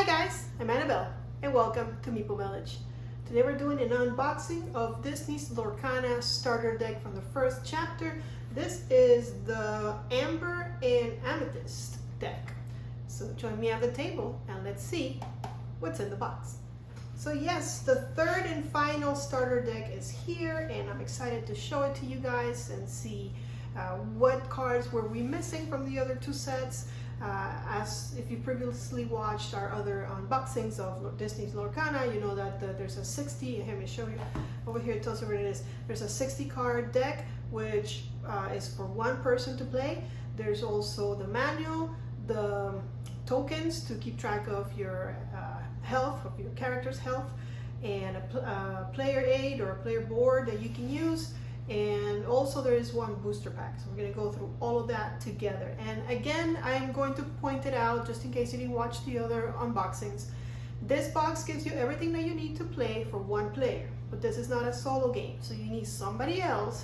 Hi guys, I'm Annabelle and welcome to Meeple Village. Today we're doing an unboxing of Disney's Lorcana starter deck from the first chapter. This is the Amber and Amethyst deck. So join me at the table and let's see what's in the box. So yes, the third and final starter deck is here and I'm excited to show it to you guys and see what cards were we missing from the other two sets. As if you previously watched our other unboxings of Disney's Lorcana, you know that there's a 60, let me show you over here, it tells you what it is. There's a 60 card deck which is for one person to play. There's also the manual, the tokens to keep track of your health, of your character's health, and a player aid or a player board that you can use. And also there is one booster pack, so we're going to go through all of that together. And again, I'm going to point it out just in case you didn't watch the other unboxings. This box gives you everything that you need to play for one player, but this is not a solo game, so you need somebody else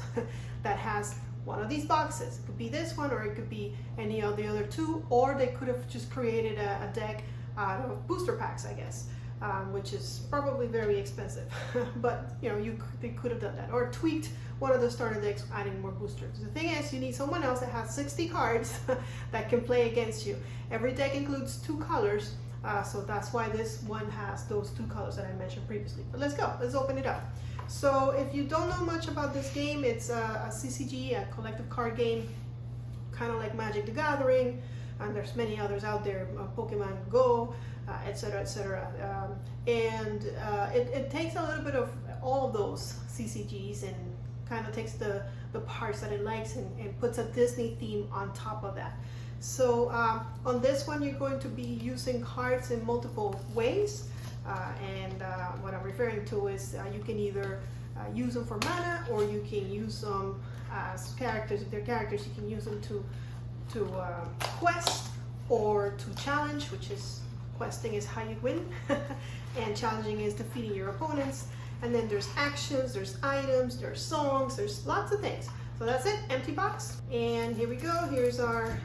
that has one of these boxes. It could be this one or it could be any of the other two, or they could have just created a deck out of booster packs, I guess. Which is probably very expensive, but you know, they could have done that, or tweaked one of the starter decks, adding more boosters. The thing is, you need someone else that has 60 cards that can play against you. Every deck includes 2 colors, so that's why this one has those 2 colors that I mentioned previously. But let's go, let's open it up. So if you don't know much about this game, it's a CCG, a collective card game, kind of like Magic the Gathering, and there's many others out there, Pokemon Go, etc., etc. It takes a little bit of all of those CCGs and kind of takes the parts that it likes and puts a Disney theme on top of that. So on this one, you're going to be using cards in multiple ways, what I'm referring to is you can either use them for mana, or you can use them as characters. If they're characters, you can use them to quest or to challenge, which is questing is how you win and challenging is defeating your opponents. And then there's actions, there's items, there's songs, there's lots of things. So that's it, empty box. And here we go, here's our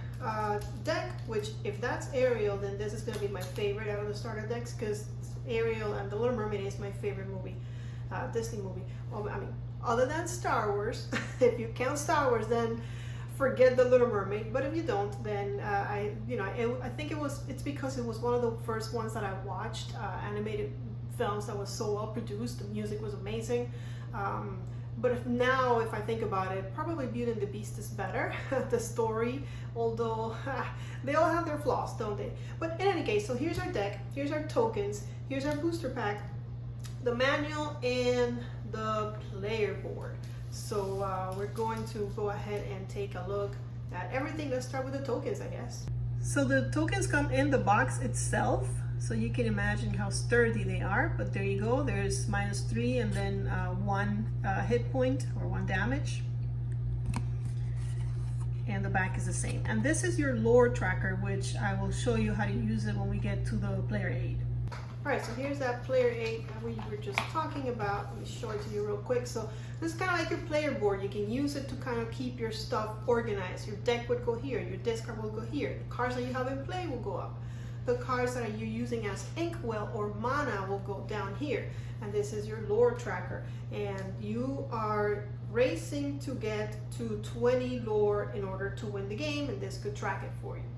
deck, which if that's Ariel, then this is going to be my favorite out of the starter decks, because Ariel and the Little Mermaid is my favorite movie, Disney movie. Well, I mean, other than Star Wars, if you count Star Wars, then forget the Little Mermaid. But if you don't, then I think it's because it was one of the first ones that I watched, animated films that was so well produced. The music was amazing. But if I think about it, probably Beauty and the Beast is better. The story, although they all have their flaws, don't they? But in any case, so here's our deck, here's our tokens, here's our booster pack, the manual, and the player board. So we're going to go ahead and take a look at everything. Let's start with the tokens, I guess. So the tokens come in the box itself, so you can imagine how sturdy they are. But there you go, there's -3 and then 1 hit point or 1 damage. And the back is the same. And this is your lore tracker, which I will show you how to use it when we get to the player aid. Alright, so here's that player aid that we were just talking about. Let me show it to you real quick. So this is kind of like your player board. You can use it to kind of keep your stuff organized. Your deck would go here, your discard will go here. The cards that you have in play will go up. The cards that you're using as inkwell or mana will go down here. And this is your lore tracker. And you are racing to get to 20 lore in order to win the game, and this could track it for you.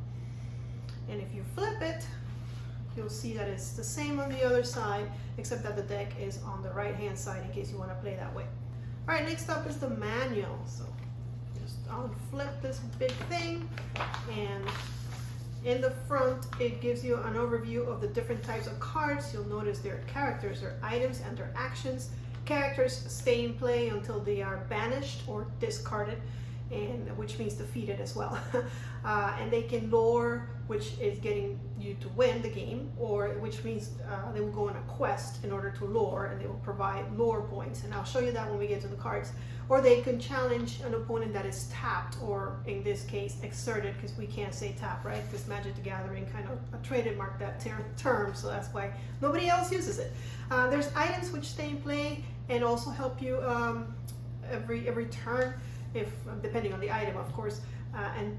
And if you flip it, you'll see that it's the same on the other side, except that the deck is on the right hand side in case you want to play that way. All right, next up is the manual. So just unflip this big thing, and in the front it gives you an overview of the different types of cards. You'll notice their characters, their items, and their actions. Characters stay in play until they are banished or discarded, and which means defeated as well. And they can lore, which is getting you to win the game, or which means they will go on a quest in order to lore, and they will provide lore points, and I'll show you that when we get to the cards. Or they can challenge an opponent that is tapped, or in this case exerted, because we can't say tap, right? Because Magic the Gathering kind of trademarked that term, so that's why nobody else uses it. There's items which stay in play and also help you every turn. if depending on the item, of course. And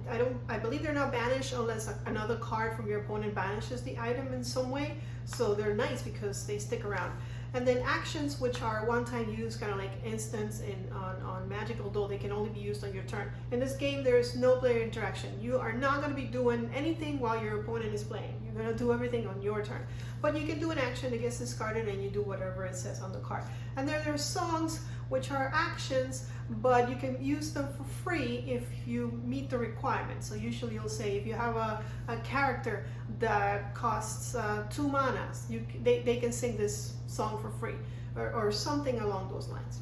I believe they're not banished unless another card from your opponent banishes the item in some way. So they're nice because they stick around. And then actions, which are one-time use, kind of like instants on Magic, although they can only be used on your turn. In this game, there is no player interaction. You are not going to be doing anything while your opponent is playing. You're going to do everything on your turn. But you can do an action that gets discarded and you do whatever it says on the card. And then there are songs, which are actions, but you can use them for free if you meet the requirements. So usually you'll say if you have a character that costs 2 manas, they can sing this song for free, or something along those lines.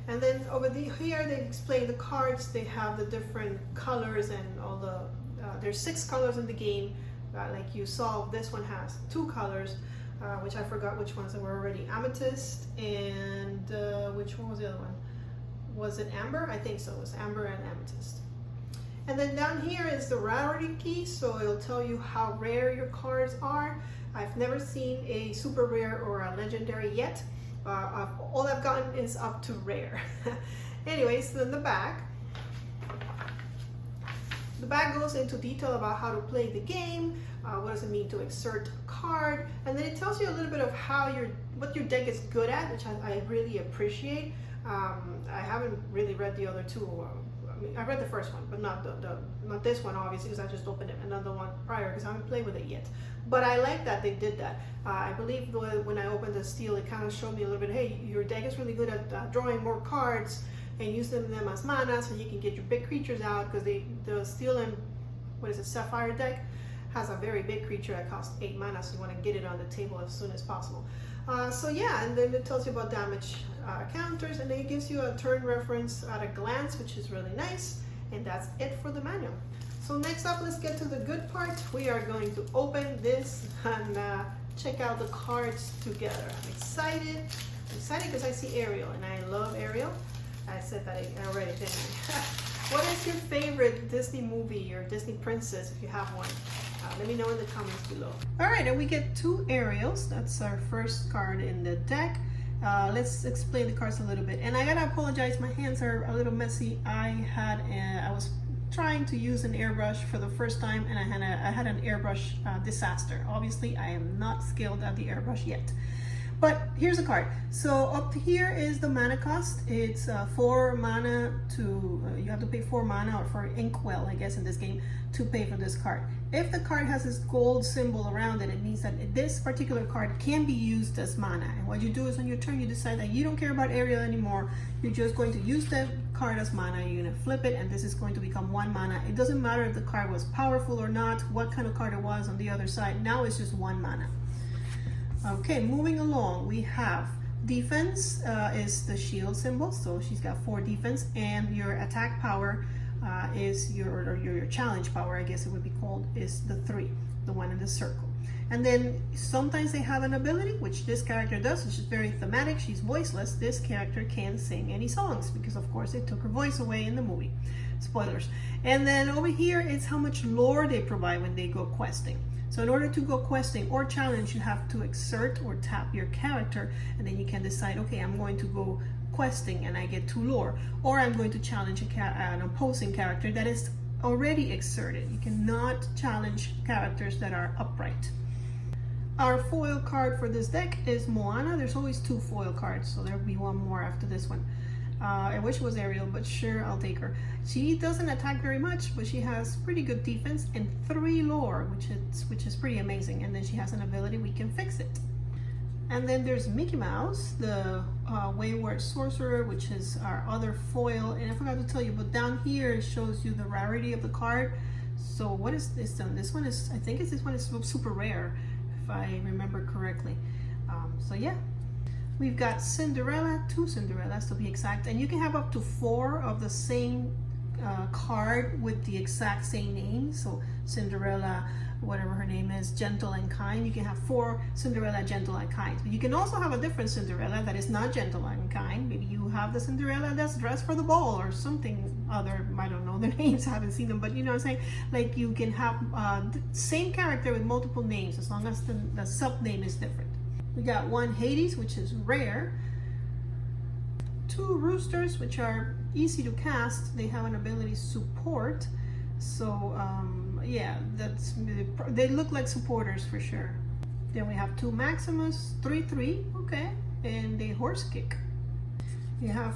And then over here they explain the cards. They have the different colors and all the there's 6 colors in the game. Like you saw, this one has 2 colors, which I forgot which ones there were already. Amethyst and which one was the other one? Was it Amber? I think so. It was Amber and Amethyst. And then down here is the rarity key, so it'll tell you how rare your cards are. I've never seen a super rare or a legendary yet. All I've gotten is up to rare. Anyways, then the back goes into detail about how to play the game. What does it mean to exert a card, and then it tells you a little bit of what your deck is good at, which I really appreciate. I haven't really read the other 2. I mean, I read the first one, but not not this one, obviously, because I just opened another one prior because I haven't played with it yet. But I like that they did that. I believe when I opened the steel, it kind of showed me a little bit, hey, your deck is really good at drawing more cards and using them as mana, so you can get your big creatures out, because the steel and sapphire deck has a very big creature that costs 8 mana, so you want to get it on the table as soon as possible. So yeah, and then it tells you about damage counters, and then it gives you a turn reference at a glance, which is really nice. And that's it for the manual. So next up, let's get to the good part. We are going to open this and check out the cards together. I'm excited. I'm excited because I see Ariel, and I love Ariel. I said that already, didn't I? What is your favorite Disney movie or Disney princess, if you have one? Let me know in the comments below. All right, and we get 2 Ariels. That's our first card in the deck. Let's explain the cards a little bit. And I gotta apologize, my hands are a little messy. I was trying to use an airbrush for the first time, and I had an airbrush disaster. Obviously, I am not skilled at the airbrush yet. But here's a card. So up here is the mana cost. It's 4 mana to, you have to pay 4 mana, or for inkwell, I guess, in this game, to pay for this card. If the card has this gold symbol around it, it means that this particular card can be used as mana. And what you do is on your turn, you decide that you don't care about Ariel anymore. You're just going to use that card as mana. You're going to flip it, and this is going to become 1 mana. It doesn't matter if the card was powerful or not, what kind of card it was on the other side. Now it's just 1 mana. Okay, moving along, we have defense is the shield symbol, so she's got 4 defense, and your attack power is your challenge power, I guess it would be called, is the 3, the one in the circle. And then sometimes they have an ability, which this character does, which is very thematic. She's voiceless. This character can't sing any songs because, of course, they took her voice away in the movie. Spoilers. And then over here is how much lore they provide when they go questing. So in order to go questing or challenge, you have to exert or tap your character, and then you can decide, okay, I'm going to go questing and I get 2 lore, or I'm going to challenge an opposing character that is already exerted. You cannot challenge characters that are upright. Our foil card for this deck is Moana. There's always 2 foil cards, so there'll be 1 more after this one. I wish it was Ariel, but sure, I'll take her. She doesn't attack very much, but she has pretty good defense and 3 lore, which is pretty amazing. And then she has an ability, we can fix it. And then there's Mickey Mouse, the Wayward Sorcerer, which is our other foil. And I forgot to tell you, but down here it shows you the rarity of the card. So what is this one? This one is, I think this one is super rare, if I remember correctly. So yeah. We've got Cinderella, 2 Cinderellas to be exact, and you can have up to 4 of the same card with the exact same name. So Cinderella, whatever her name is, Gentle and Kind. You can have 4 Cinderella, Gentle and Kind. But you can also have a different Cinderella that is not Gentle and Kind. Maybe you have the Cinderella that's dressed for the ball or something other. I don't know the names, I haven't seen them, but you know what I'm saying? Like you can have the same character with multiple names as long as the sub-name is different. We got 1 Hades, which is rare, 2 Roosters, which are easy to cast. They have an ability support. So yeah, they look like supporters for sure. Then we have 2 Maximus, 3/3, okay, and they horse kick. You have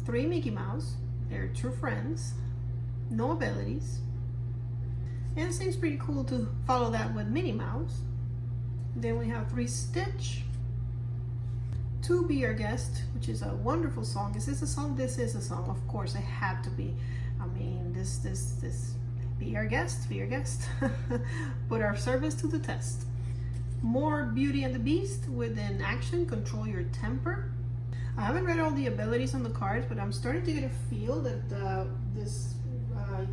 3 Mickey Mouse. They're true friends, no abilities. And it seems pretty cool to follow that with Minnie Mouse. Then we have 3 Stitch, 2 Be Your Guest, which is a wonderful song. Is this a song? This is a song. Of course, it had to be. I mean, this. Be our guest, be your guest. Put our service to the test. More Beauty and the Beast within action. Control your temper. I haven't read all the abilities on the cards, but I'm starting to get a feel that this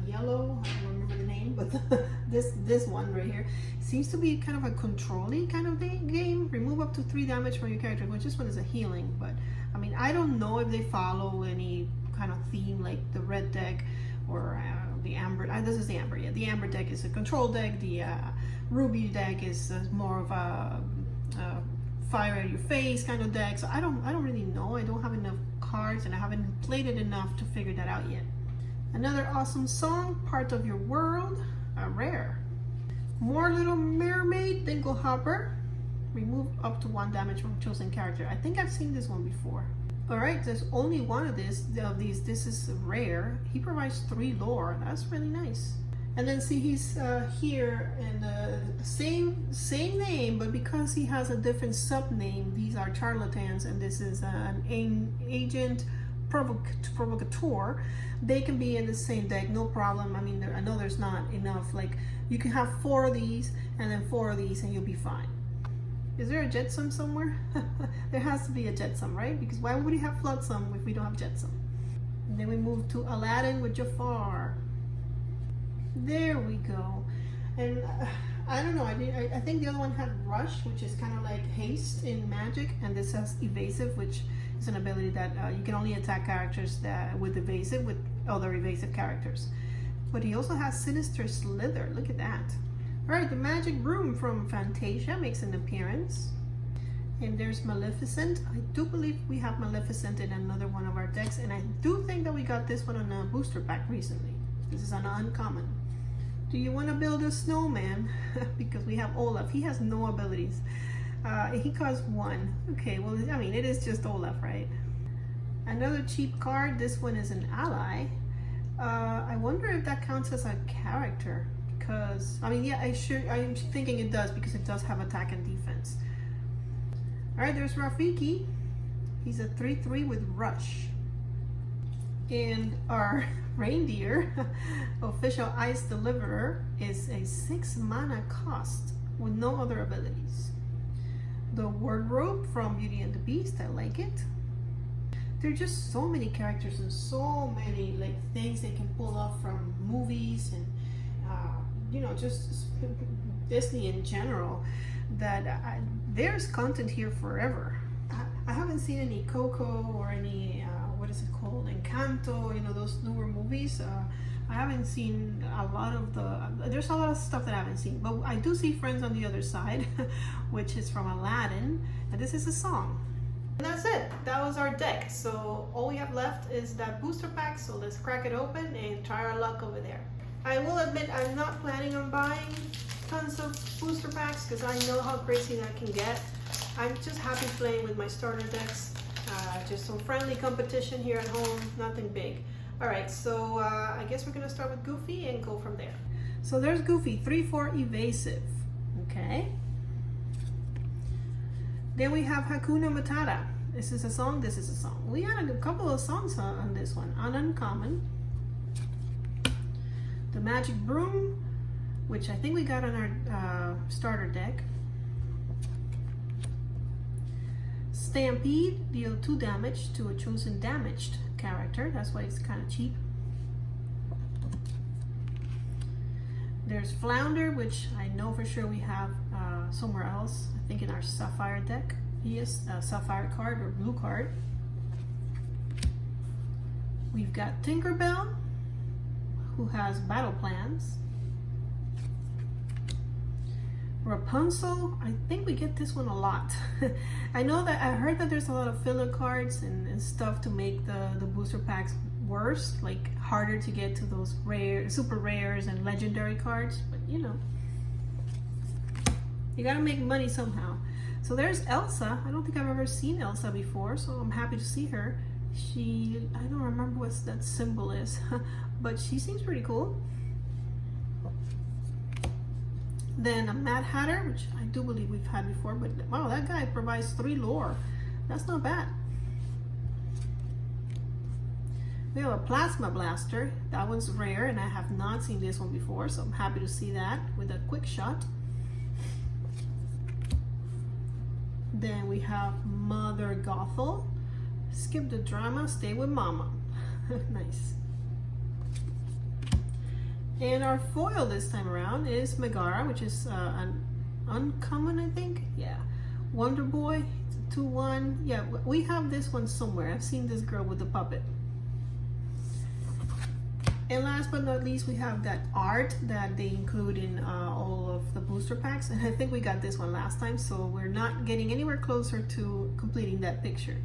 yellow, I don't remember the name, but this one right here seems to be kind of a controlling kind of game. Remove up to 3 damage from your character, which this one is a healing. But I mean, I don't know if they follow any kind of theme like the red deck or the amber. This is the amber. Yeah, the amber deck is a control deck. The ruby deck is more of a fire at your face kind of deck. So I don't really know. I don't have enough cards, and I haven't played it enough to figure that out yet. Another awesome song, Part of Your World, a rare. More Little Mermaid, Dingle Hopper. Remove up to 1 damage from chosen character. I think I've seen this one before. All right, there's only one of these. This is rare. He provides 3 lore. That's really nice. And then see, he's here in the same name, but because he has a different sub name, these are charlatans, and this is an agent provocateur. They can be in the same deck, no problem. I mean, I know there's not enough. Like, you can have 4 of these and then 4 of these, and you'll be fine. Is there a Jetsam somewhere? There has to be a Jetsam, right? Because why would we have Floodsum if we don't have Jetsam? And then we move to Aladdin with Jafar. There we go. And I don't know, I think the other one had Rush, which is kind of like haste in Magic, and this has Evasive, which is an ability that you can only attack characters with evasive with other evasive characters. But he also has Sinister Slither. Look at that. All right, the Magic Broom from Fantasia makes an appearance. And there's Maleficent. I do believe we have Maleficent in another one of our decks, and I do think that we got this one on a booster pack recently. This is an uncommon. Do you want to build a snowman? Because we have Olaf. He has no abilities. He costs 1. Okay, well, I mean, it is just Olaf, right? Another cheap card. This one is an ally. I wonder if that counts as a character. Because, I mean, yeah, I'm thinking it does, because it does have attack and defense. All right, there's Rafiki. He's a 3/3 with Rush. And our reindeer, official ice deliverer, is a 6 mana cost with no other abilities. The wardrobe from Beauty and the Beast, I like it. There are just so many characters and so many like things they can pull off from movies and you know, just Disney in general, that there's content here forever. I haven't seen any Coco or any what is it called, Encanto, you know, those newer movies. I haven't seen a lot of there's a lot of stuff that I haven't seen, but I do see Friends on the Other Side, which is from Aladdin, and this is a song. And that's it. That was our deck. So all we have left is that booster pack, so let's crack it open and try our luck over there. I will admit I'm not planning on buying tons of booster packs because I know how crazy that can get. I'm just happy playing with my starter decks. Just some friendly competition here at home, nothing big. Alright, so I guess we're going to start with Goofy and go from there. So there's Goofy, 3/4 evasive. Okay. Then we have Hakuna Matata. This is a song, this is a song. We had a couple of songs on this one. An uncommon. The Magic Broom, which I think we got on our starter deck. Stampede, deal 2 damage to a chosen damaged character. That's why it's kind of cheap. There's Flounder, which I know for sure we have somewhere else. I think in our Sapphire deck. He is a Sapphire card or blue card. We've got Tinkerbell, who has Battle Plans. Rapunzel, I think we get this one a lot. I know that I heard that there's a lot of filler cards and stuff to make the booster packs worse, like harder to get to those rare, super rares and legendary cards, but you know, you gotta make money somehow. So there's Elsa. I don't think I've ever seen Elsa before, so I'm happy to see her. I don't remember what that symbol is, but she seems pretty cool. Then a Mad Hatter, which I do believe we've had before, but wow, that guy provides 3 lore. That's not bad. We have a Plasma Blaster. That one's rare, and I have not seen this one before, so I'm happy to see that with a quick shot. Then we have Mother Gothel. Skip the drama, stay with Mama. Nice. And our foil this time around is Megara, which is an uncommon, I think. Yeah. Wonder Boy, 2/1. Yeah, we have this one somewhere. I've seen this girl with the puppet. And last but not least, we have that art that they include in all of the booster packs. And I think we got this one last time, so we're not getting anywhere closer to completing that picture.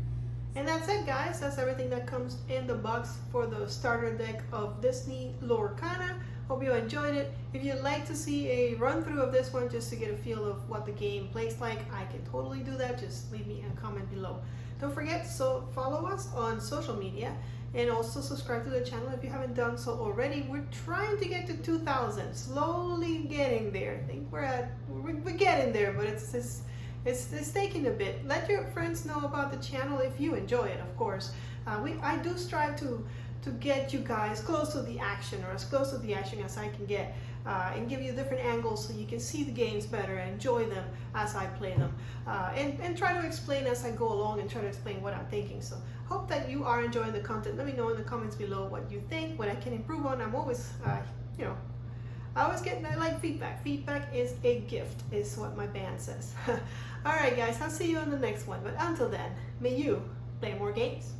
And that's it, guys. That's everything that comes in the box for the starter deck of Disney Lorcana. Hope you enjoyed it. If you'd like to see a run through of this one just to get a feel of what the game plays like, I can totally do that. Just leave me a comment below. Don't forget to follow us on social media and also subscribe to the channel if you haven't done so already. We're trying to get to 2,000, slowly getting there. I think we're getting there, but it's taking a bit. Let your friends know about the channel if you enjoy it, of course. I do strive to get you guys close to the action, or as close to the action as I can get, and give you different angles so you can see the games better and enjoy them as I play them, and try to explain as I go along and try to explain what I'm thinking. So hope that you are enjoying the content. Let me know in the comments below what you think, what I can improve on. I'm always, you know, I like feedback. Feedback is a gift, is what my band says. All right, guys, I'll see you on the next one. But until then, may you play more games.